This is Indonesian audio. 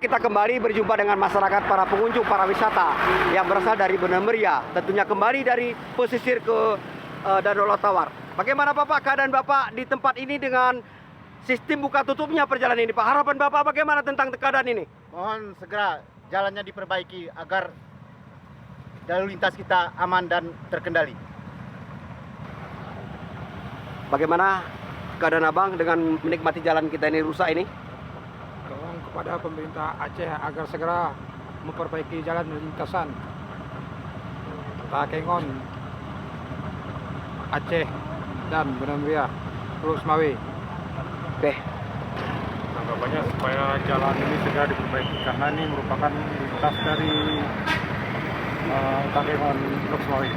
Kita kembali berjumpa dengan masyarakat, para pengunjung, para wisata yang berasal dari Benar Meriah. Tentunya kembali dari pesisir ke Danau Tawar. Bagaimana Bapak keadaan Bapak di tempat ini dengan sistem buka tutupnya perjalanan ini Pak? Harapan Bapak bagaimana tentang keadaan ini? Mohon segera jalannya diperbaiki agar lalu lintas kita aman dan terkendali. Bagaimana keadaan Abang dengan menikmati jalan kita ini rusak ini? Tolong kepada pemerintah Aceh agar segera memperbaiki jalan lintasan Takengon, Aceh dan Benar Meriah, Pulau Semawe. Oke. Tanggapannya supaya jalan ini segera diperbaiki karena ini merupakan lintas dari Takengon, Pulau Semawe.